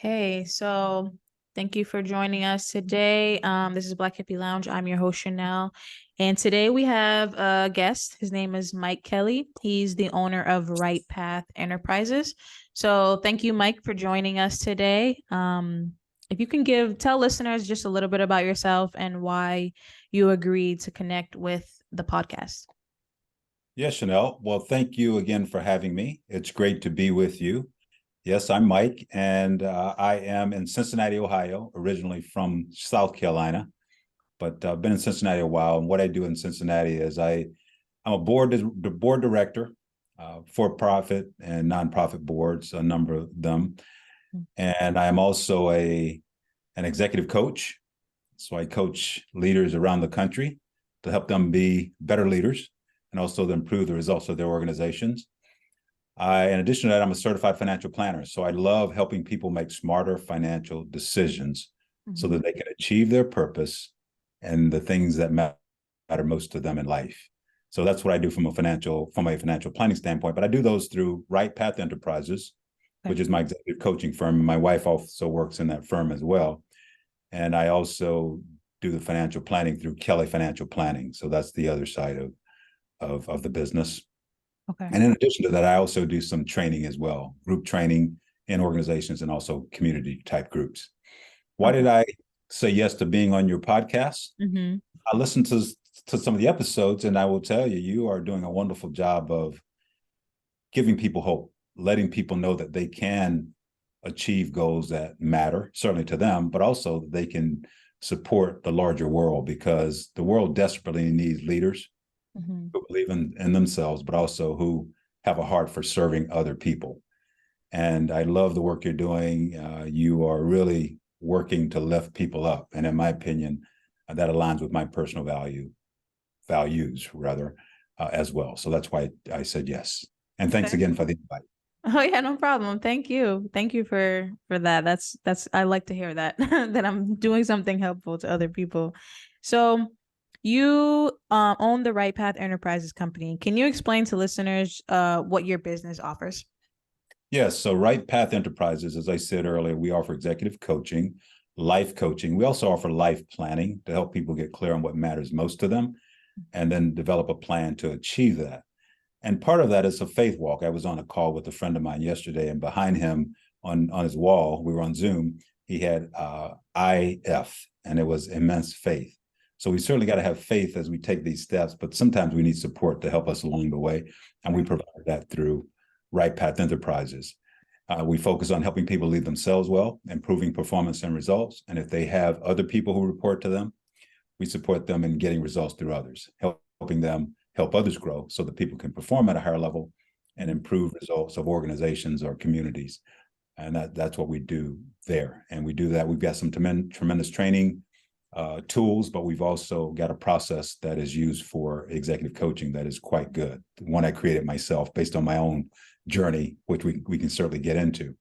Okay, so thank you for joining us today. This is Black Hippie Lounge. I'm your host, Chanel. And today we have a guest. His name is Mike Kelly. He's the owner of Right Path Enterprises. So thank you, Mike, for joining us today. If you can tell listeners just a little bit about yourself and why you agreed to connect with the podcast. Yes, Chanel. Well, thank you again for having me. It's great to be with you. Yes, I'm Mike, and I am in Cincinnati, Ohio, originally from South Carolina, but I've been in Cincinnati a while. And what I do in Cincinnati is I'm a board director, for-profit and nonprofit boards, a number of them, and I'm also an executive coach. So I coach leaders around the country to help them be better leaders and also to improve the results of their organizations. In addition to that, I'm a certified financial planner. So I love helping people make smarter financial decisions so that they can achieve their purpose and the things that matter most to them in life. So that's what I do from a financial planning standpoint. But I do those through Right Path Enterprises, which is my executive coaching firm. And my wife also works in that firm as well. And I also do the financial planning through Kelly Financial Planning. So that's the other side of the business. Okay. And in addition to that, I also do some training as well, group training in organizations and also community type groups. Why did I say yes to being on your podcast? I listened to some of the episodes, and I will tell you, you are doing a wonderful job of giving people hope, letting people know that they can achieve goals that matter, certainly to them, but also they can support the larger world, because the world desperately needs leaders who believe in themselves, but also who have a heart for serving other people. And I love the work you're doing. You are really working to lift people up. And in my opinion, that aligns with my personal values as well. So that's why I said yes. And thanks again for the invite. Oh yeah, no problem. Thank you. Thank you for that. That's I like to hear that that I'm doing something helpful to other people. So you own the Right Path Enterprises company. Can you explain to listeners what your business offers? Yes. So Right Path Enterprises, as I said earlier, we offer executive coaching, life coaching. We also offer life planning to help people get clear on what matters most to them and then develop a plan to achieve that. And part of that is a faith walk. I was on a call with a friend of mine yesterday, and behind him on his wall, we were on Zoom, he had IF, and it was immense faith. So we certainly got to have faith as we take these steps, but sometimes we need support to help us along the way. And we provide that through Right Path Enterprises. We focus on helping people lead themselves well, improving performance and results. And if they have other people who report to them, we support them in getting results through others, helping them help others grow so that people can perform at a higher level and improve results of organizations or communities. And that's what we do there. And we do that. We've got some tremendous training tools, but we've also got a process that is used for executive coaching that is quite good. One I created myself based on my own journey, which we can certainly get into.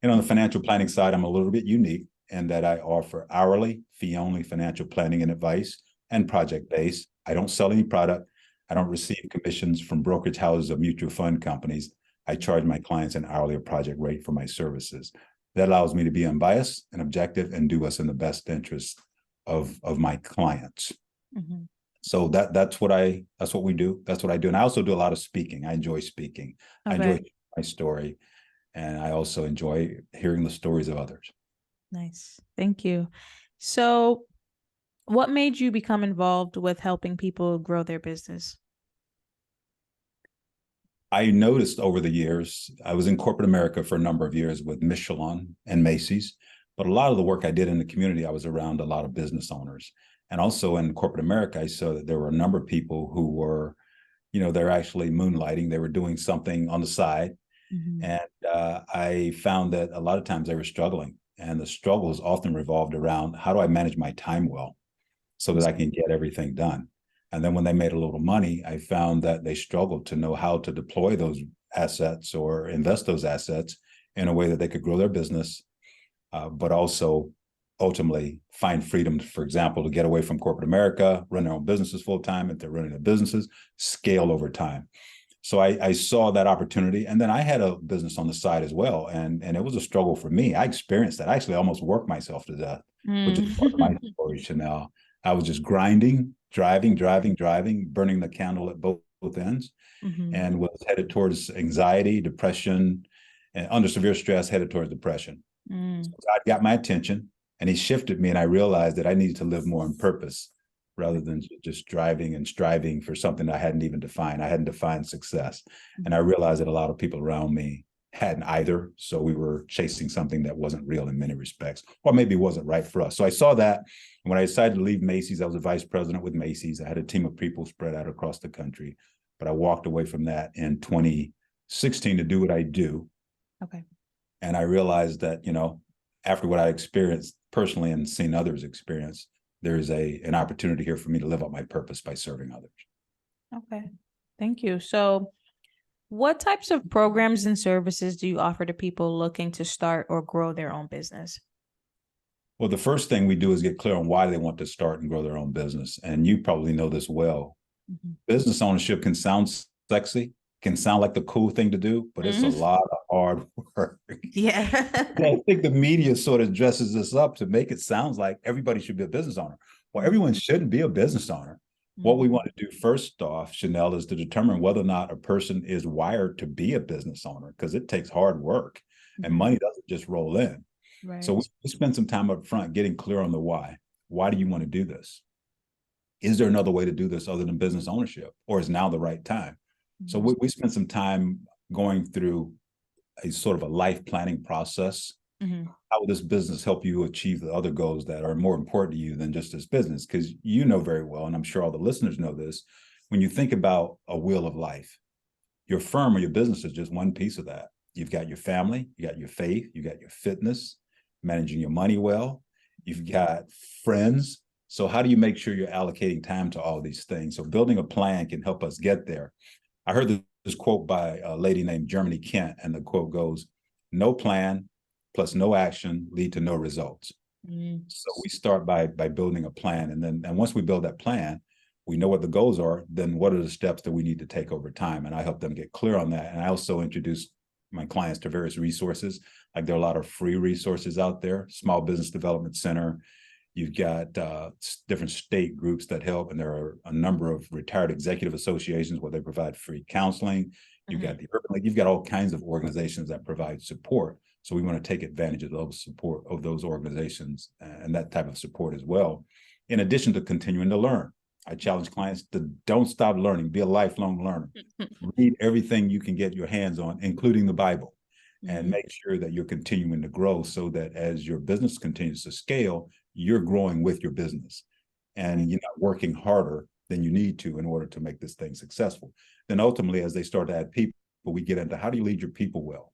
And on the financial planning side, I'm a little bit unique in that I offer hourly, fee-only financial planning and advice and project-based. I don't sell any product. I don't receive commissions from brokerage houses or mutual fund companies. I charge my clients an hourly or project rate for my services. That allows me to be unbiased and objective and do what's in the best interest of my clients. So that's what we do. That's what I do. And I also do a lot of speaking. I enjoy speaking. I enjoy my story. And I also enjoy hearing the stories of others. Nice. Thank you. So what made you become involved with helping people grow their business? I noticed over the years, I was in corporate America for a number of years with Michelin and Macy's, but a lot of the work I did in the community, I was around a lot of business owners. And also in corporate America, I saw that there were a number of people who were, they're actually moonlighting. They were doing something on the side. And I found that a lot of times they were struggling. And the struggles often revolved around, how do I manage my time well so that I can get everything done? And then when they made a little money, I found that they struggled to know how to deploy those assets or invest those assets in a way that they could grow their business, but also ultimately find freedom, for example, to get away from corporate America, run their own businesses full time. If they're running their businesses, scale over time. So I saw that opportunity, and then I had a business on the side as well, and it was a struggle for me. I experienced that. I actually almost worked myself to death, which is part of my story, Chanel. I was just grinding, driving, burning the candle at both ends, and was headed towards anxiety, depression, and under severe stress, headed towards depression. So God got my attention, and He shifted me, and I realized that I needed to live more on purpose rather than just driving and striving for something I hadn't even defined. I hadn't defined success. And I realized that a lot of people around me hadn't either. So we were chasing something that wasn't real in many respects, or maybe wasn't right for us. So I saw that. And when I decided to leave Macy's, I was a vice president with Macy's. I had a team of people spread out across the country, but I walked away from that in 2016 to do what I do. Okay. And I realized that, after what I experienced personally and seen others experience, there's an opportunity here for me to live up my purpose by serving others. Okay. Thank you. So what types of programs and services do you offer to people looking to start or grow their own business? Well, the first thing we do is get clear on why they want to start and grow their own business. And you probably know this well. Business ownership can sound sexy, can sound like the cool thing to do, but it's a lot of hard work. Yeah. I think the media sort of dresses this up to make it sound like everybody should be a business owner. Well, everyone shouldn't be a business owner. What we want to do first off, Chanel, is to determine whether or not a person is wired to be a business owner, because it takes hard work and money doesn't just roll in. Right. So we spend some time up front getting clear on the why. Why do you want to do this? Is there another way to do this other than business ownership, or is now the right time? So we spent some time going through a sort of a life planning process. How will this business help you achieve the other goals that are more important to you than just this business? Because you know very well, and I'm sure all the listeners know this, when you think about a wheel of life, your firm or your business is just one piece of that. You've got your family, you got your faith, you got your fitness, managing your money well, you've got friends. So how do you make sure you're allocating time to all these things? So building a plan can help us get there. I heard this quote by a lady named Germany Kent, and the quote goes, "No plan plus no action lead to no results." So we start by building a plan, and once we build that plan, we know what the goals are. Then what are the steps that we need to take over time? And I help them get clear on that. And I also introduce my clients to various resources. Like there are a lot of free resources out there. Small Business Development Center. You've got different state groups that help, and there are a number of retired executive associations where they provide free counseling. You've got the Urban League. You've got all kinds of organizations that provide support. So we want to take advantage of those organizations and that type of support as well. In addition to continuing to learn, I challenge clients to don't stop learning. Be a lifelong learner. Read everything you can get your hands on, including the Bible, and make sure that you're continuing to grow so that as your business continues to scale, you're growing with your business and you're not working harder than you need to in order to make this thing successful. Then ultimately, as they start to add people, we get into how do you lead your people well?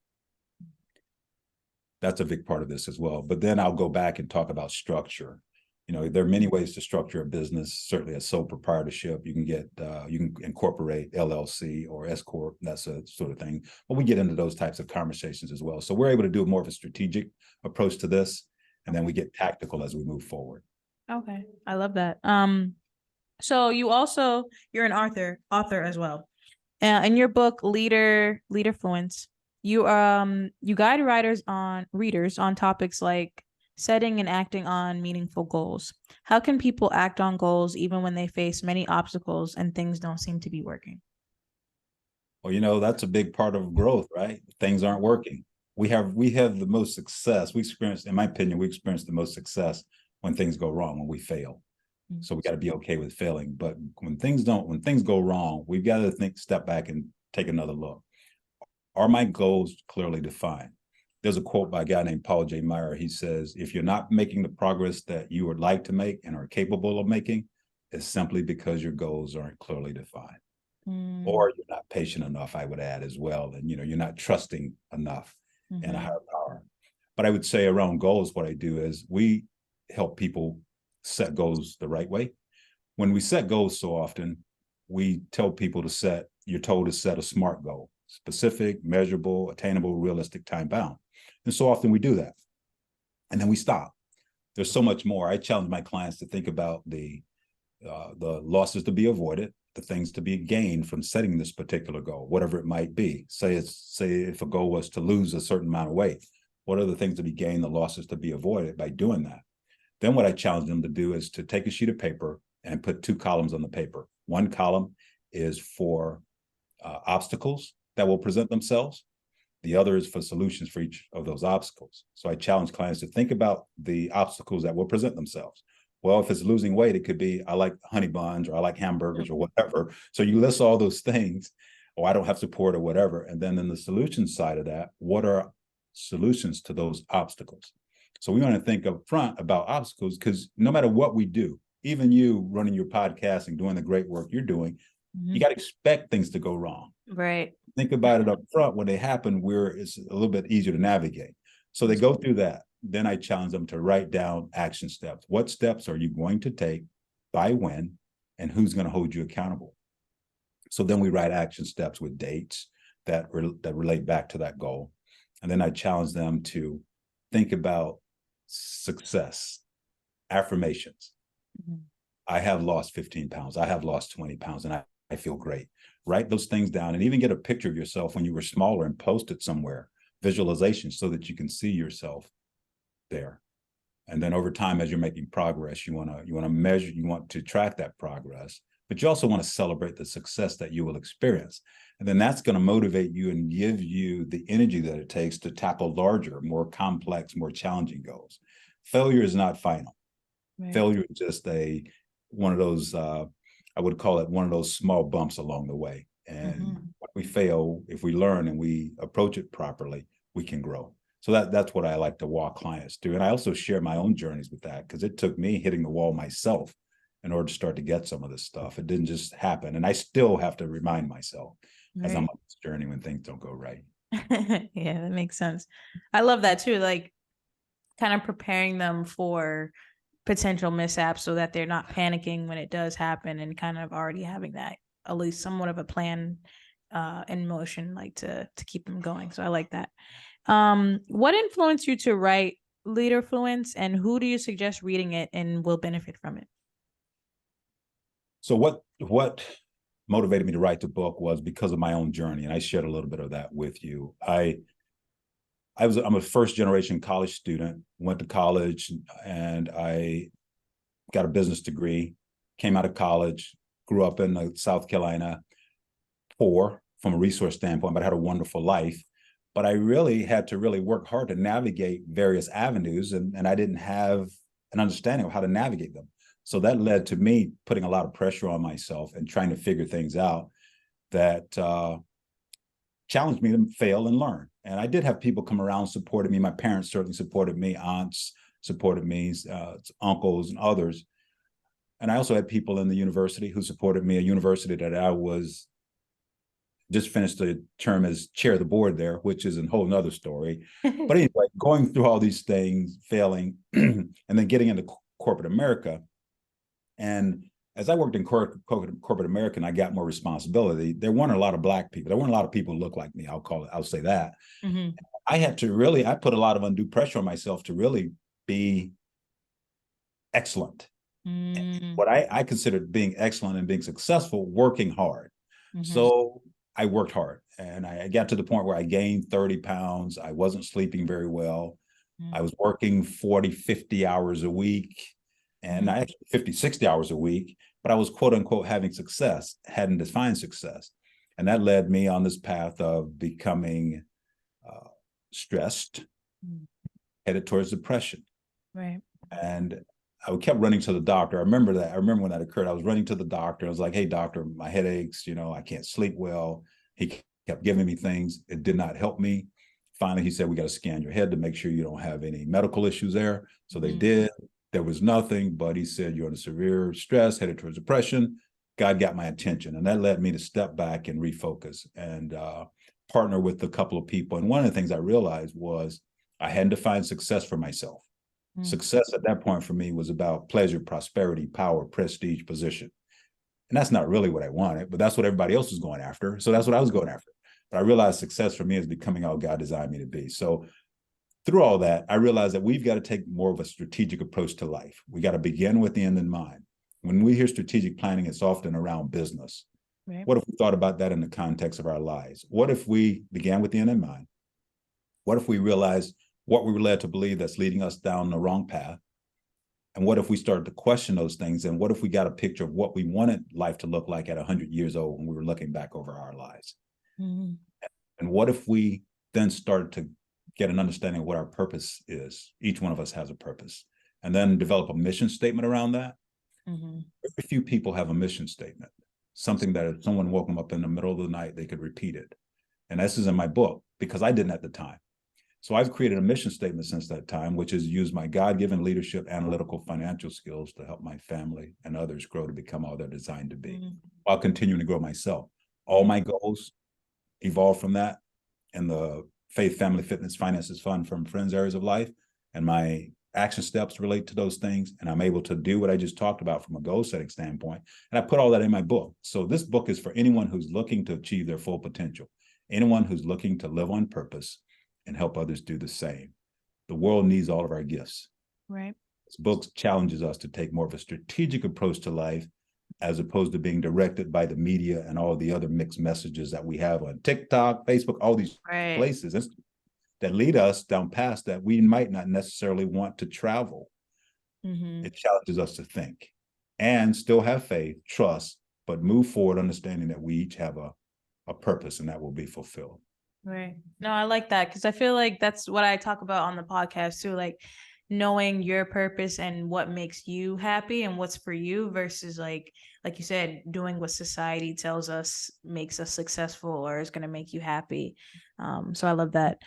That's a big part of this as well. But then I'll go back and talk about structure. There are many ways to structure a business. Certainly a sole proprietorship. You can incorporate LLC or S Corp, that's a sort of thing. But we get into those types of conversations as well. So we're able to do more of a strategic approach to this. And then we get tactical as we move forward. Okay. I love that. So you're an author as well. In your book, Leaderfluence, you guide readers on topics like setting and acting on meaningful goals. How can people act on goals even when they face many obstacles and things don't seem to be working? Well, that's a big part of growth, right? Things aren't working. We have the most success. In my opinion, we experience the most success when things go wrong, when we fail. So we got to be okay with failing. But when things go wrong, we've got to step back and take another look. Are my goals clearly defined? There's a quote by a guy named Paul J. Meyer. He says, if you're not making the progress that you would like to make and are capable of making, it's simply because your goals aren't clearly defined. Or you're not patient enough, I would add as well. And, you're not trusting enough in a higher power. But I would say around goals, what I do is we help people set goals the right way. When we set goals so often, we tell people you're told to set a SMART goal: specific, measurable, attainable, realistic, time bound. And so often we do that. And then we stop. There's so much more. I challenge my clients to think about the losses to be avoided the things to be gained from setting this particular goal, whatever it might be. Say if a goal was to lose a certain amount of weight, what are the things to be gained, the losses to be avoided by doing that? Then what I challenge them to do is to take a sheet of paper and put 2 columns on the paper. One column is for obstacles that will present themselves. The other is for solutions for each of those obstacles. So I challenge clients to think about the obstacles that will present themselves. Well, if it's losing weight, it could be, I like honey buns, or I like hamburgers, or whatever. So you list all those things, or I don't have support, or whatever. And then in the solution side of that, what are solutions to those obstacles? So we want to think up front about obstacles, because no matter what we do, even you running your podcast and doing the great work you're doing, you got to expect things to go wrong. Right. Think about it up front. When they happen, where it's a little bit easier to navigate. So they go through that. Then I challenge them to write down action steps. What steps are you going to take, by when, and who's going to hold you accountable? So then we write action steps with dates that relate back to that goal. And then I challenge them to think about success, affirmations. I have lost 15 pounds. I have lost 20 pounds, and I feel great. Write those things down, and even get a picture of yourself when you were smaller and post it somewhere, visualization, so that you can see yourself there. And then over time, as you're making progress, you want to measure, you want to track that progress, but you also want to celebrate the success that you will experience. And then that's going to motivate you and give you the energy that it takes to tackle larger, more complex, more challenging goals. Failure is not final. Right. Failure is just one of those, I would call it one of those small bumps along the way. And when we fail, if we learn and we approach it properly, we can grow. So that's what I like to walk clients through. And I also share my own journeys with that, because it took me hitting the wall myself in order to start to get some of this stuff. It didn't just happen. And I still have to remind myself as I'm on this journey when things don't go right. Yeah, that makes sense. I love that too. Like, kind of preparing them for potential mishaps so that they're not panicking when it does happen, and kind of already having that, at least somewhat of a plan in motion, like to keep them going. So I like that. What influenced you to write Leaderfluence, and who do you suggest reading it and will benefit from it? So what motivated me to write the book was because of my own journey, and I shared a little bit of that with you. I'm a first generation college student, went to college, and I got a business degree, came out of college, grew up in South Carolina, poor from a resource standpoint, but I had a wonderful life. But I really had to work hard to navigate various avenues, and I didn't have an understanding of how to navigate them. So that led to me putting a lot of pressure on myself and trying to figure things out that challenged me to fail and learn. And I did have people come around, supported me. My parents certainly supported me, aunts supported me, uncles and others. And I also had people in the university who supported me, a university that I was just finished the term as chair of the board there, which is a whole nother story. But anyway, going through all these things, failing, and then getting into corporate America. And as I worked in corporate America and I got more responsibility, there weren't a lot of Black people. There weren't a lot of people who looked like me. I'll say that. I had to I put a lot of undue pressure on myself to really be excellent. What I considered being excellent and being successful, working hard. So I worked hard, and I got to the point where I gained 30 pounds. I wasn't sleeping very well. I was working 40, 50 hours a week, and I actually 50, 60 hours a week, but I was quote unquote having success, hadn't defined success. And that led me on this path of becoming stressed, headed towards depression. Right. And I kept running to the doctor. I remember when that occurred. I was running to the doctor. I was like, "Hey, doctor, my head aches. I can't sleep well." He kept giving me things. It did not help me. Finally, he said, "We got to scan your head to make sure you don't have any medical issues there." So they did. There was nothing, but he said, "You're under severe stress, headed towards depression." God got my attention, and that led me to step back and refocus and partner with a couple of people. And one of the things I realized was I hadn't defined success for myself. Success at that point for me was about pleasure, prosperity, power, prestige, position. And that's not really what I wanted, but that's what everybody else was going after. So that's what I was going after. But I realized success for me is becoming all God designed me to be. So through all that, I realized that we've got to take more of a strategic approach to life. We got to begin with the end in mind. When we hear strategic planning, it's often around business. Right. What if we thought about that in the context of our lives? What if we began with the end in mind? What if we realized what we were led to believe that's leading us down the wrong path? And what if we started to question those things? And what if we got a picture of what we wanted life to look like at 100 years old when we were looking back over our lives? Mm-hmm. And what if we then started to get an understanding of what our purpose is? Each one of us has a purpose. And then develop a mission statement around that. Mm-hmm. Very few people have a mission statement, something that if someone woke them up in the middle of the night, they could repeat it. And this is in my book because I didn't at the time. So I've created a mission statement since that time, which is use my God-given leadership, analytical, financial skills to help my family and others grow to become all they're designed to be, while continuing to grow myself. All my goals evolve from that, and the Faith, Family, Fitness, Finances Fund from Friends Areas of Life, and my action steps relate to those things. And I'm able to do what I just talked about from a goal setting standpoint. And I put all that in my book. So this book is for anyone who's looking to achieve their full potential, anyone who's looking to live on purpose and help others do the same. The world needs all of our gifts. Right. This book challenges us to take more of a strategic approach to life, as opposed to being directed by the media and all the other mixed messages that we have on TikTok, Facebook, all these places that lead us down paths that we might not necessarily want to travel. Mm-hmm. It challenges us to think and still have faith, trust, but move forward, understanding that we each have a purpose and that will be fulfilled. Right. No, I like that because I feel like that's what I talk about on the podcast too, like knowing your purpose and what makes you happy and what's for you versus like you said, doing what society tells us makes us successful or is going to make you happy. So I love that.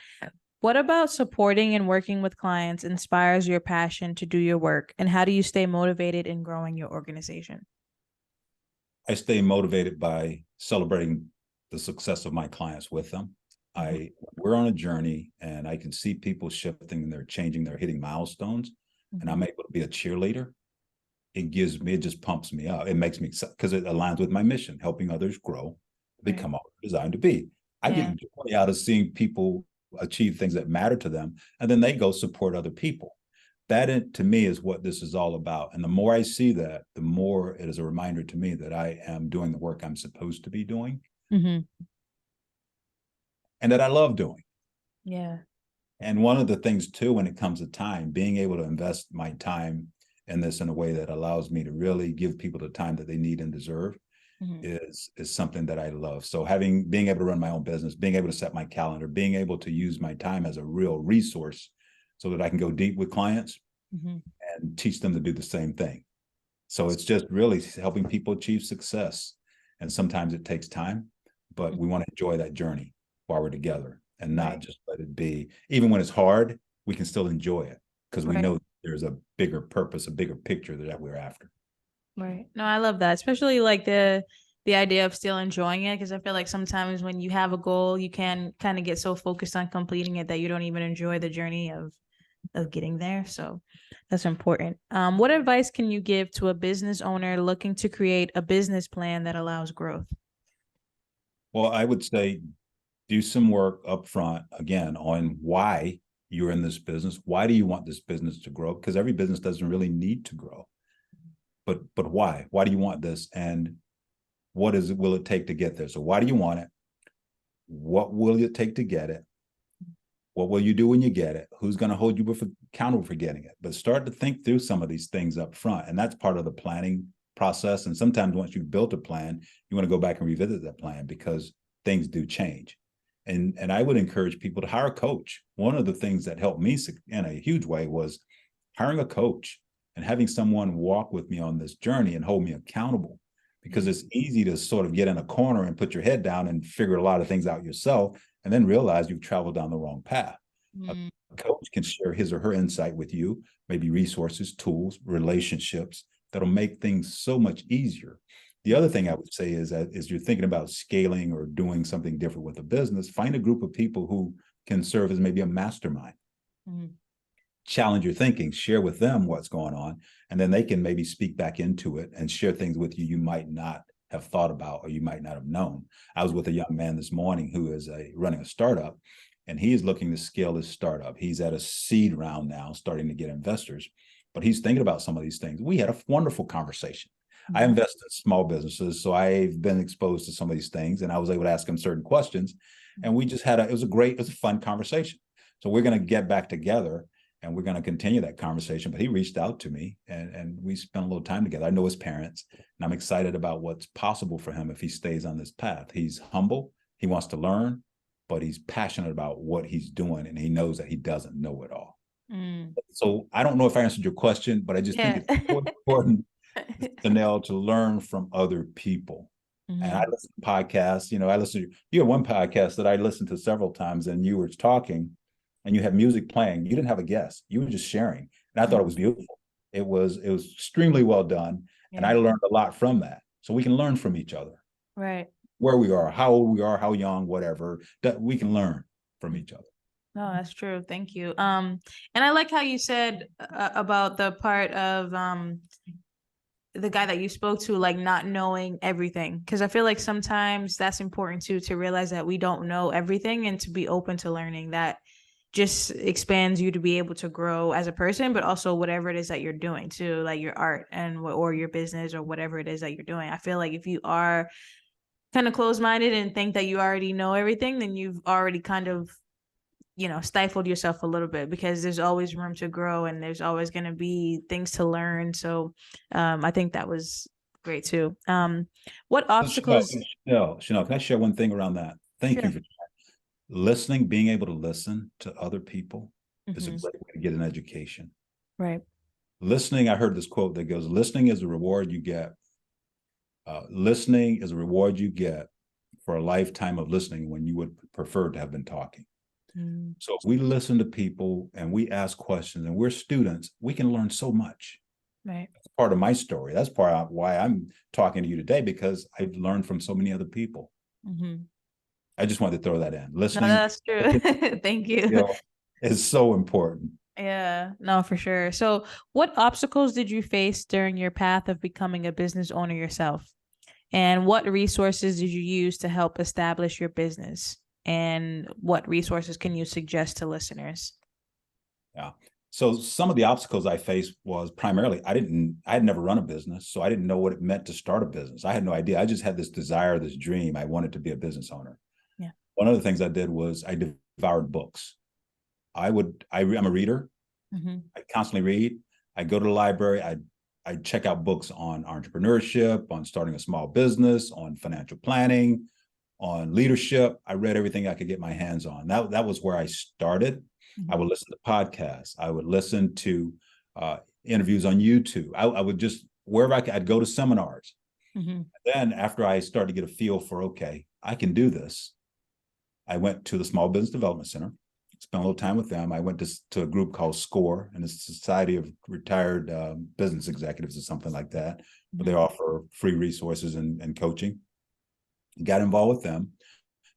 What about supporting and working with clients inspires your passion to do your work? And how do you stay motivated in growing your organization? I stay motivated by celebrating the success of my clients with them. We're on a journey and I can see people shifting and they're changing, they're hitting milestones, and I'm able to be a cheerleader. It just pumps me up. It makes me excited because it aligns with my mission, helping others grow, become all they're designed to be. I get joy out of seeing people achieve things that matter to them, and then they go support other people. That to me is what this is all about. And the more I see that, the more it is a reminder to me that I am doing the work I'm supposed to be doing. And that I love doing. Yeah. And one of the things too, when it comes to time, being able to invest my time in this in a way that allows me to really give people the time that they need and deserve is something that I love. So being able to run my own business, being able to set my calendar, being able to use my time as a real resource so that I can go deep with clients and teach them to do the same thing. So it's just really helping people achieve success. And sometimes it takes time, but we want to enjoy that journey while we're together and not just let it be. Even when it's hard, we can still enjoy it because we know there's a bigger purpose, a bigger picture that we're after. Right. No, I love that, especially like the idea of still enjoying it, because I feel like sometimes when you have a goal, you can kind of get so focused on completing it that you don't even enjoy the journey of getting there. So that's important. What advice can you give to a business owner looking to create a business plan that allows growth? Well, I would say do some work up front, again, on why you're in this business. Why do you want this business to grow? Because every business doesn't really need to grow. But why? Why do you want this? And what will it take to get there? So why do you want it? What will it take to get it? What will you do when you get it? Who's going to hold you accountable for getting it? But start to think through some of these things up front. And that's part of the planning process. And sometimes once you've built a plan, you want to go back and revisit that plan because things do change. And I would encourage people to hire a coach. One of the things that helped me in a huge way was hiring a coach and having someone walk with me on this journey and hold me accountable, because it's easy to sort of get in a corner and put your head down and figure a lot of things out yourself and then realize you've traveled down the wrong path. A coach can share his or her insight with you, maybe resources, tools, relationships that'll make things so much easier. The other thing I would say is that as you're thinking about scaling or doing something different with a business, find a group of people who can serve as maybe a mastermind. Challenge your thinking, share with them what's going on, and then they can maybe speak back into it and share things with you might not have thought about or you might not have known. I was with a young man this morning who is running a startup, and he is looking to scale his startup. He's at a seed round now, starting to get investors, but he's thinking about some of these things. We had a wonderful conversation. I invest in small businesses, so I've been exposed to some of these things, and I was able to ask him certain questions, and we just had it was a fun conversation. So we're going to get back together, and we're going to continue that conversation. But he reached out to me, and we spent a little time together. I know his parents, and I'm excited about what's possible for him if he stays on this path. He's humble, he wants to learn, but he's passionate about what he's doing, and he knows that he doesn't know it all. So I don't know if I answered your question, but I just think it's so important, Chanel, to learn from other people. And I listen to podcasts, you have one podcast that I listened to several times, and you were talking and you had music playing. You didn't have a guest. You were just sharing. And I thought it was beautiful. It was extremely well done. And I learned a lot from that. So we can learn from each other. Right. Where we are, how old we are, how young, whatever, that we can learn from each other. No, that's true. Thank you. And I like how you said about the part of the guy that you spoke to, like not knowing everything, because I feel like sometimes that's important too, to realize that we don't know everything and to be open to learning. That just expands you to be able to grow as a person, but also whatever it is that you're doing too, like your art and or your business or whatever it is that you're doing. I feel like if you are kind of closed-minded and think that you already know everything, then you've already kind of stifled yourself a little bit, because there's always room to grow and there's always going to be things to learn. So I think that was great too. What obstacles? Chanel, can I share one thing around that? Thank you for that. Listening, being able to listen to other people is a great way to get an education. Right. Listening, I heard this quote that goes, listening is a reward you get. Listening is a reward you get for a lifetime of listening when you would prefer to have been talking. So if we listen to people and we ask questions and we're students, we can learn so much. Right. That's part of my story. That's part of why I'm talking to you today, because I've learned from so many other people. I just wanted to throw that in. Listening. No, that's true. Thank you. Is so important. Yeah, no, for sure. So what obstacles did you face during your path of becoming a business owner yourself? And what resources did you use to help establish your business? And what resources can you suggest to listeners? Yeah. So some of the obstacles I faced was primarily, I had never run a business, so I didn't know what it meant to start a business. I had no idea. I just had this desire, this dream. I wanted to be a business owner. Yeah. One of the things I did was I devoured books. I'm a reader. I constantly read. I go to the library. I check out books on entrepreneurship, on starting a small business, on financial planning, on leadership. I read everything I could get my hands on. That was where I started. I would listen to podcasts. I would listen to interviews on YouTube. I would just, wherever I'd go to seminars. Then after I started to get a feel for, okay, I can do this, I went to the Small Business Development Center, spent a little time with them. I went to a group called SCORE, and it's a Society of Retired Business Executives or something like that. But they offer free resources and coaching. Got involved with them,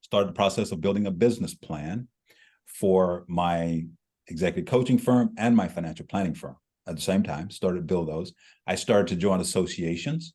started the process of building a business plan for my executive coaching firm and my financial planning firm. At the same time, started to build those. I started to join associations.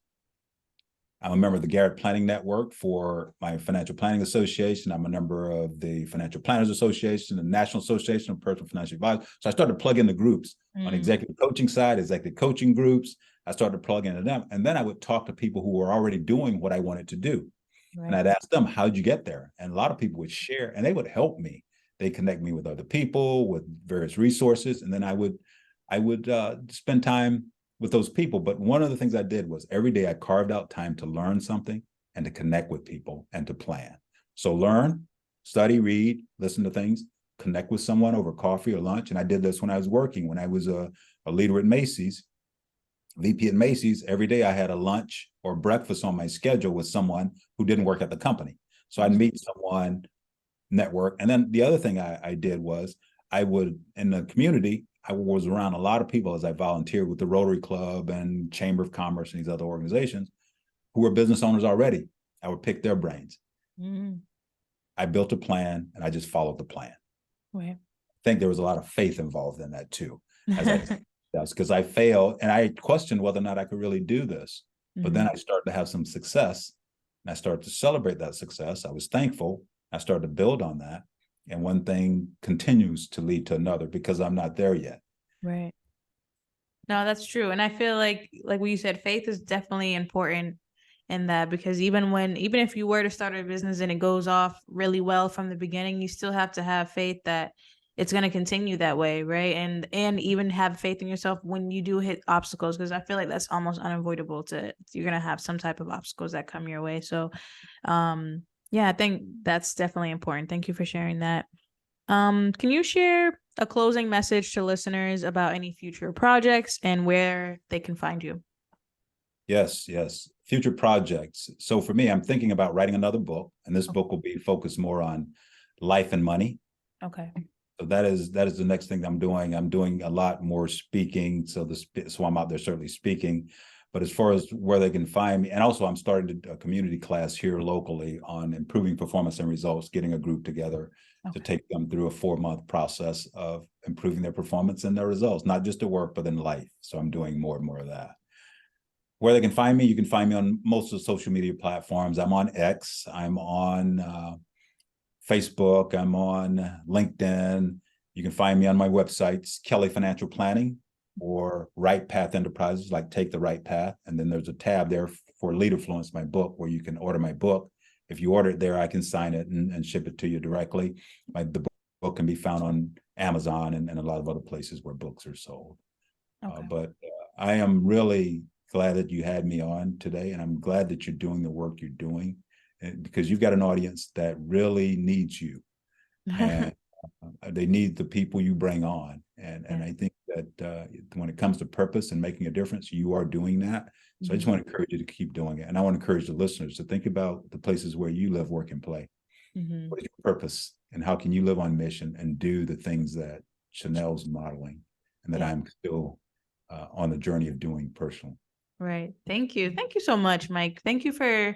I'm a member of the Garrett Planning Network for my Financial Planning Association. I'm a member of the Financial Planners Association, the National Association of Personal Financial Advisors. So I started to plug into groups on executive coaching side, executive coaching groups. I started to plug into them. And then I would talk to people who were already doing what I wanted to do. Right. And I'd ask them, how'd you get there? And a lot of people would share, and they would help me. They connect me with other people, with various resources. And then I would spend time with those people. But one of the things I did was every day I carved out time to learn something and to connect with people and to plan. So learn, study, read, listen to things, connect with someone over coffee or lunch. And I did this when I was working, when I was a leader at Macy's, VP at Macy's. Every day I had a lunch or breakfast on my schedule with someone who didn't work at the company. So I'd meet someone, network. And then the other thing I did was I would, in the community, I was around a lot of people as I volunteered with the Rotary Club and Chamber of Commerce and these other organizations who were business owners already. I would pick their brains. I built a plan and I just followed the plan. Right. I think there was a lot of faith involved in that too. That's because I failed and I questioned whether or not I could really do this. But then I started to have some success and I started to celebrate that success. I was thankful. I started to build on that. And one thing continues to lead to another because I'm not there yet. Right. No, that's true. And I feel like what you said, faith is definitely important in that, because even if you were to start a business and it goes off really well from the beginning, you still have to have faith that it's going to continue that way, right? And even have faith in yourself when you do hit obstacles, because I feel like that's almost unavoidable. You're going to have some type of obstacles that come your way. So yeah, I think that's definitely important. Thank you for sharing that. Can you share a closing message to listeners about any future projects and where they can find you? Yes, yes. Future projects. So for me, I'm thinking about writing another book, and this book will be focused more on life and money. Okay. So that is the next thing I'm doing. I'm doing a lot more speaking. So I'm out there certainly speaking. But as far as where they can find me, and also I'm starting a community class here locally on improving performance and results, getting a group together to take them through a 4-month process of improving their performance and their results, not just at work, but in life. So I'm doing more and more of that. Where they can find me, you can find me on most of the social media platforms. I'm on X, I'm on Facebook, I'm on LinkedIn. You can find me on my websites, Kelly Financial Planning or Right Path Enterprises, like Take the Right Path. And then there's a tab there for Leaderfluence, my book, where you can order my book. If you order it there, I can sign it and ship it to you directly. The book can be found on Amazon and a lot of other places where books are sold. Okay. But I am really glad that you had me on today, and I'm glad that you're doing the work you're doing, because you've got an audience that really needs you, and they need the people you bring on. And I think that when it comes to purpose and making a difference, you are doing that. So I just want to encourage you to keep doing it. And I want to encourage the listeners to think about the places where you live, work, and play. What is your purpose, and how can you live on mission and do the things that Chanel's modeling and that I'm still on the journey of doing personally. Right. Thank you. Thank you so much, Mike. Thank you for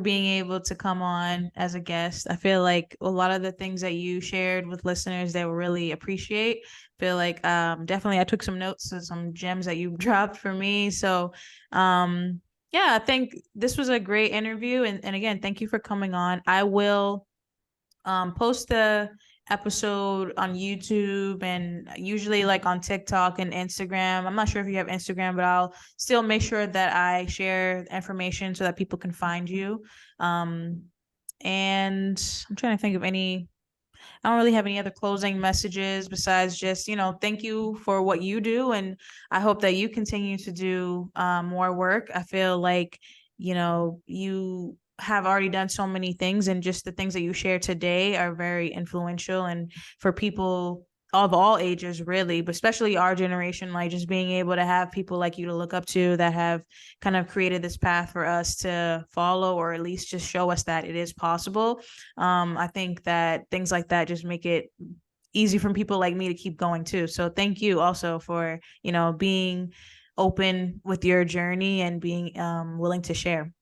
being able to come on as a guest. I feel like a lot of the things that you shared with listeners, they will really appreciate. Feel like definitely I took some notes of some gems that you dropped for me. So yeah, I think this was a great interview. And again, thank you for coming on. I will post the episode on YouTube and usually like on TikTok and Instagram. I'm not sure if you have Instagram, but I'll still make sure that I share information so that people can find you. And I'm trying to think of I don't really have any other closing messages besides just, thank you for what you do. And I hope that you continue to do more work. I feel like, you have already done so many things, and just the things that you share today are very influential, and for people of all ages, really, but especially our generation, like just being able to have people like you to look up to that have kind of created this path for us to follow, or at least just show us that it is possible. I think that things like that just make it easy for people like me to keep going too. So thank you also for, being open with your journey and being willing to share.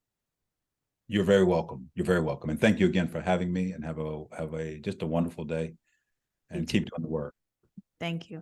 You're very welcome. You're very welcome. And thank you again for having me, and have a just a wonderful day, and keep doing the work. Thank you.